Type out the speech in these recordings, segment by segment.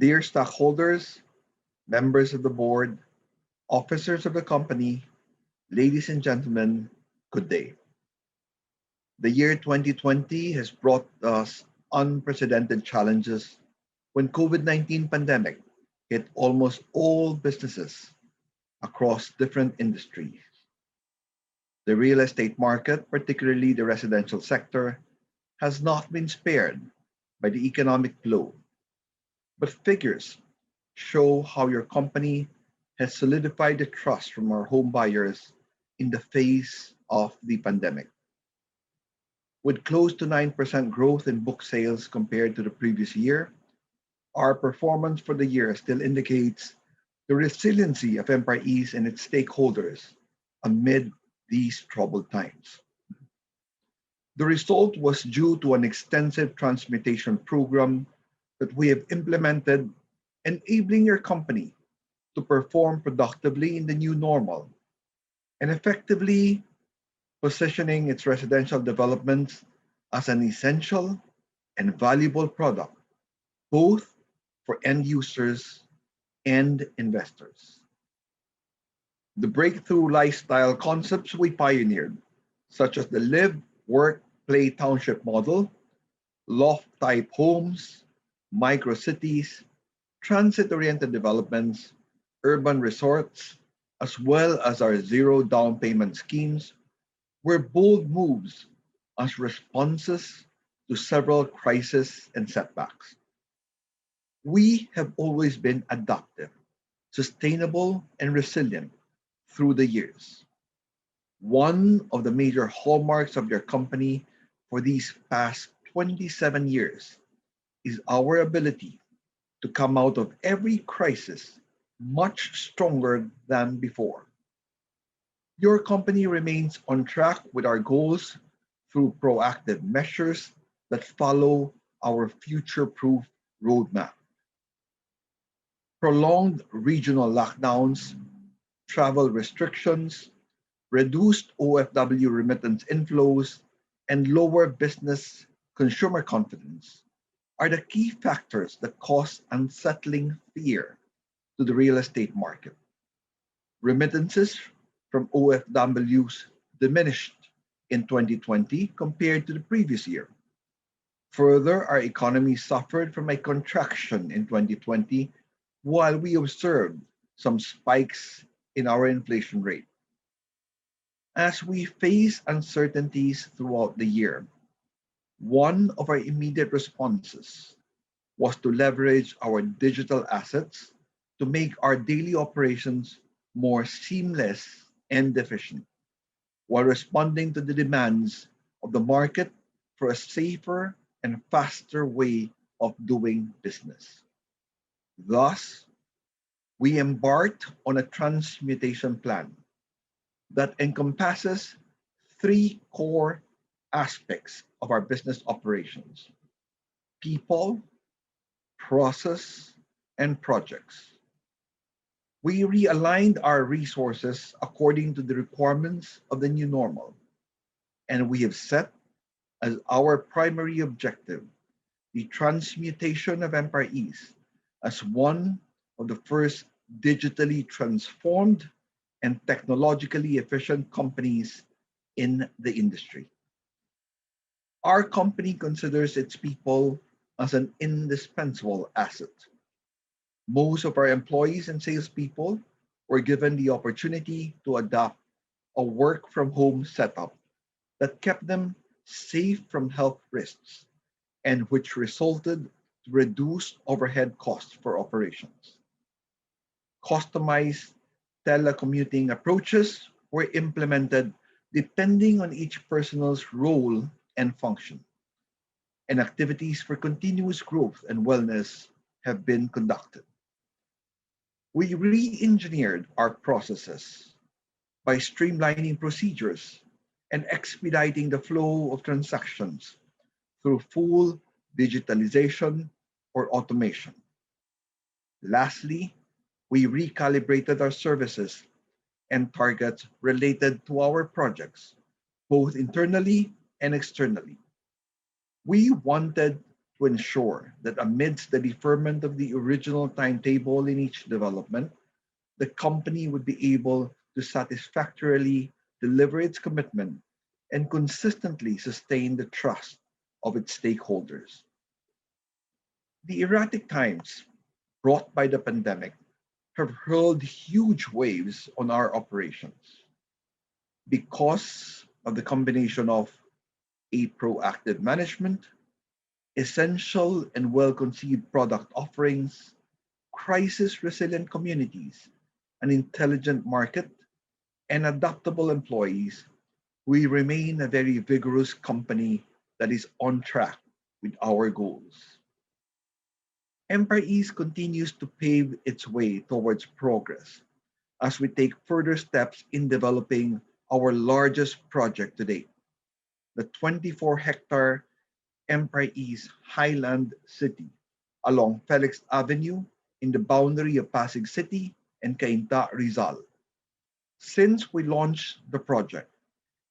Dear stockholders, members of the board, officers of the company, ladies and gentlemen, good day. The year 2020 has brought us unprecedented challenges when COVID-19 pandemic hit almost all businesses across different industries. The real estate market, particularly the residential sector, has not been spared by the economic blow, but figures show how your company has solidified the trust from our home buyers in the face of the pandemic. With close to 9% growth in book sales compared to the previous year, our performance for the year still indicates the resiliency of Empire East and its stakeholders amid these troubled times. The result was due to an extensive transmutation program that we have implemented, enabling your company to perform productively in the new normal and effectively positioning its residential developments as an essential and valuable product, both for end users and investors. The breakthrough lifestyle concepts we pioneered, such as the live, work, play township model, loft-type homes, micro-cities, transit-oriented developments, urban resorts, as well as our zero down payment schemes, were bold moves as responses to several crises and setbacks. We have always been adaptive, sustainable, and resilient through the years. One of the major hallmarks of your company for these past 27 years is our ability to come out of every crisis much stronger than before. Your company remains on track with our goals through proactive measures that follow our future-proof roadmap. Prolonged regional lockdowns, travel restrictions, reduced OFW remittance inflows, and lower business consumer confidence are the key factors that cause unsettling fear to the real estate market. Remittances from OFWs diminished in 2020 compared to the previous year. Further, our economy suffered from a contraction in 2020 while we observed some spikes in our inflation rate. As we face uncertainties throughout the year, one of our immediate responses was to leverage our digital assets to make our daily operations more seamless and efficient, while responding to the demands of the market for a safer and faster way of doing business. Thus, we embarked on a transmutation plan that encompasses three core aspects of our business operations: people, process, and projects. We realigned our resources according to the requirements of the new normal, and we have set as our primary objective the transmutation of Empire East as one of the first digitally transformed and technologically efficient companies in the industry. Our company considers its people as an indispensable asset. Most of our employees and salespeople were given the opportunity to adopt a work-from-home setup that kept them safe from health risks and which resulted to reduced overhead costs for operations. Customized telecommuting approaches were implemented depending on each person's role and function, and activities for continuous growth and wellness have been conducted. We re-engineered our processes by streamlining procedures and expediting the flow of transactions through full digitalization or automation. Lastly, we recalibrated our services and targets related to our projects, both internally and externally. We wanted to ensure that amidst the deferment of the original timetable in each development, the company would be able to satisfactorily deliver its commitment and consistently sustain the trust of its stakeholders. The erratic times brought by the pandemic have hurled huge waves on our operations. Because of the combination of a proactive management, essential and well conceived product offerings, crisis resilient communities, an intelligent market, and adaptable employees, we remain a very vigorous company that is on track with our goals. Empire East continues to pave its way towards progress as we take further steps in developing our largest project to date, the 24-hectare Empire East Highland City along Felix Avenue in the boundary of Pasig City and Cainta, Rizal. Since we launched the project,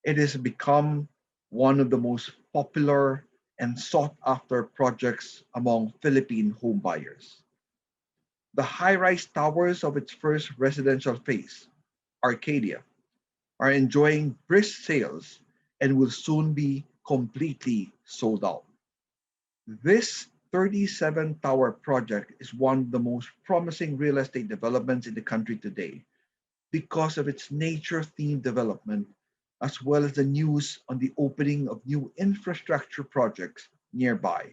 it has become one of the most popular and sought after projects among Philippine homebuyers. The high rise towers of its first residential phase, Arcadia, are enjoying brisk sales and will soon be completely sold out. This 37 tower project is one of the most promising real estate developments in the country today because of its nature themed development, as well as the news on the opening of new infrastructure projects nearby,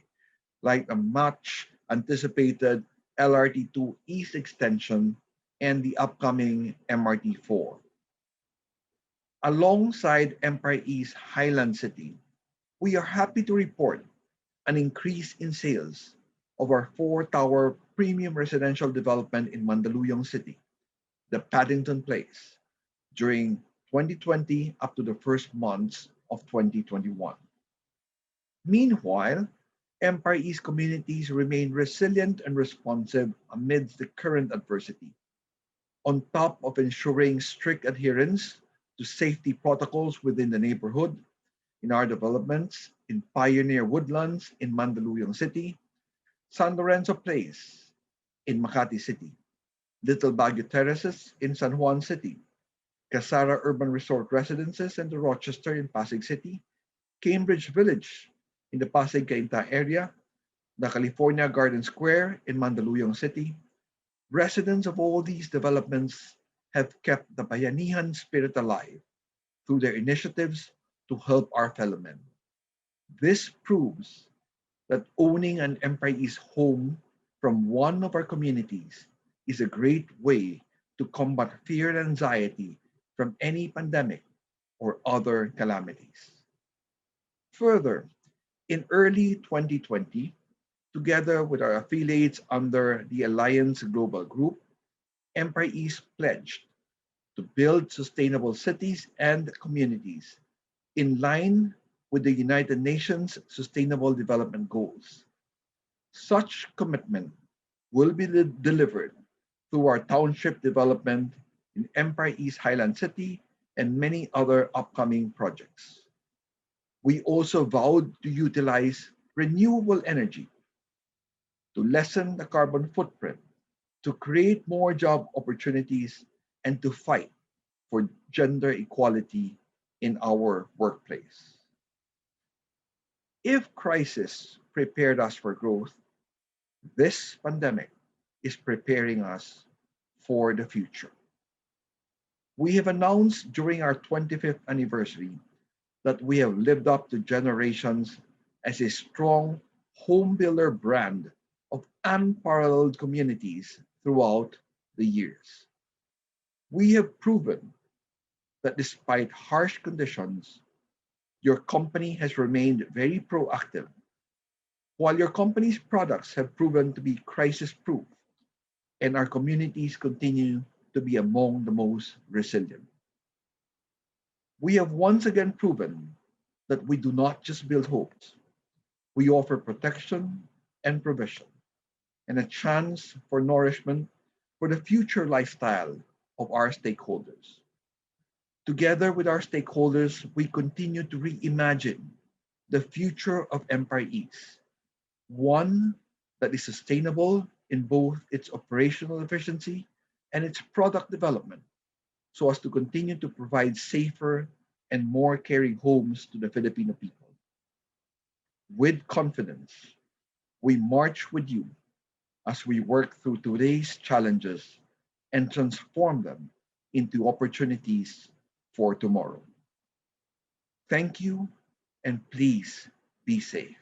like the much anticipated LRT2 East Extension and the upcoming MRT4. Alongside Empire East Highland City, we are happy to report an increase in sales of our four-tower premium residential development in Mandaluyong City, the Paddington Place, during 2020 up to the first months of 2021. Meanwhile, Empire East communities remain resilient and responsive amidst the current adversity. On top of ensuring strict adherence to safety protocols within the neighborhood, in our developments in Pioneer Woodlands in Mandaluyong City, San Lorenzo Place in Makati City, Little Baguio Terraces in San Juan City, Casara Urban Resort Residences and the Rochester in Pasig City, Cambridge Village in the Pasig Cainta area, the California Garden Square in Mandaluyong City. Residents of all these developments have kept the Bayanihan spirit alive through their initiatives to help our fellow men. This proves that owning an Empire East home from one of our communities is a great way to combat fear and anxiety from any pandemic or other calamities. Further, in early 2020, together with our affiliates under the Alliance Global Group, Empire East pledged to build sustainable cities and communities in line with the United Nations Sustainable Development Goals. Such commitment will be delivered through our township development in Empire East Highland City and many other upcoming projects. We also vowed to utilize renewable energy to lessen the carbon footprint, to create more job opportunities, and to fight for gender equality in our workplace. If crisis prepared us for growth, this pandemic is preparing us for the future. We have announced during our 25th anniversary that we have lived up to generations as a strong home builder brand of unparalleled communities throughout the years. We have proven that despite harsh conditions, your company has remained very proactive, while your company's products have proven to be crisis proof and our communities continue to be among the most resilient. We have once again proven that we do not just build hopes, we offer protection and provision and a chance for nourishment for the future lifestyle of our stakeholders. Together with our stakeholders, we continue to reimagine the future of Empire East one that is sustainable in both its operational efficiency and its product development, so as to continue to provide safer and more caring homes to the Filipino people. With confidence, we march with you as we work through today's challenges and transform them into opportunities for tomorrow. Thank you, and please be safe.